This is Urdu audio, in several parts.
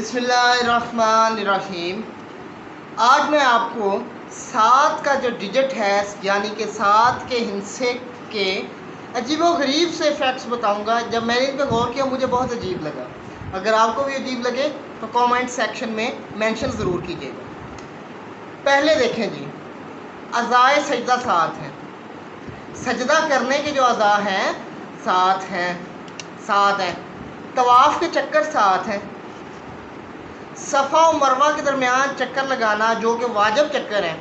بسم اللہ الرحمن الرحیم۔ آج میں آپ کو 7 کا جو ڈیجٹ ہے یعنی کہ 7 کے ہندسے کے عجیب و غریب سے فیکٹس بتاؤں گا۔ جب میں نے ان پہ غور کیا مجھے بہت عجیب لگا۔ اگر آپ کو بھی عجیب لگے تو کامنٹ سیکشن میں مینشن ضرور کیجیے گا۔ پہلے دیکھیں جی، اعضائے سجدہ 7 ہیں۔ سجدہ کرنے کے جو اعضاء ہیں 7 ہیں۔ طواف کے چکر 7 ہیں۔ صفا و مروہ کے درمیان چکر لگانا جو کہ واجب چکر ہیں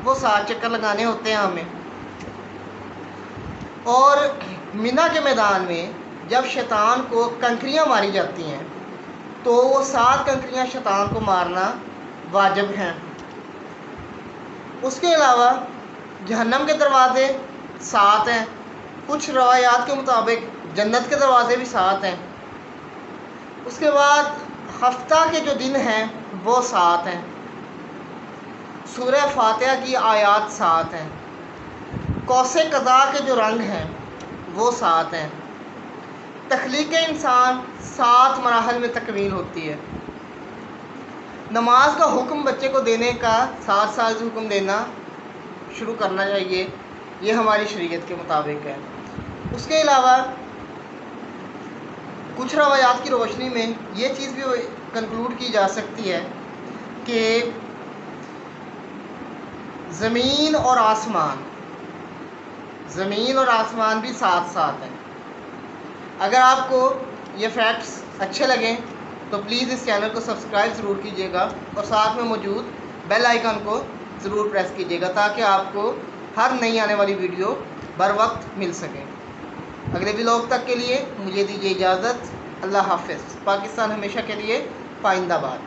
وہ 7 چکر لگانے ہوتے ہیں ہمیں۔ اور منی کے میدان میں جب شیطان کو کنکریاں ماری جاتی ہیں تو وہ 7 کنکریاں شیطان کو مارنا واجب ہیں۔ اس کے علاوہ جہنم کے دروازے 7 ہیں۔ کچھ روایات کے مطابق جنت کے دروازے بھی 7 ہیں۔ اس کے بعد ہفتہ کے جو دن ہیں وہ 7 ہیں۔ سورہ فاتحہ کی آیات 7 ہیں۔ قوس قزح کے جو رنگ ہیں وہ 7 ہیں۔ تخلیق انسان 7 مراحل میں تکمیل ہوتی ہے۔ نماز کا حکم بچے کو دینے کا 7 سال سے حکم دینا شروع کرنا چاہیے، یہ ہماری شریعت کے مطابق ہے۔ اس کے علاوہ کچھ روایات کی روشنی میں یہ چیز بھی کنکلوڈ کی جا سکتی ہے کہ زمین اور آسمان بھی 7 ہیں۔ اگر آپ کو یہ فیکٹس اچھے لگیں تو پلیز اس چینل کو سبسکرائب ضرور کیجیے گا اور ساتھ میں موجود بیل آئیکن کو ضرور پریس کیجیے گا تاکہ آپ کو ہر نئی آنے والی ویڈیو بر وقت مل سکے۔ اگلے ولاگ تک کے لیے مجھے دیجیے اجازت۔ اللہ حافظ۔ پاکستان ہمیشہ کے لیے پائندہ باد۔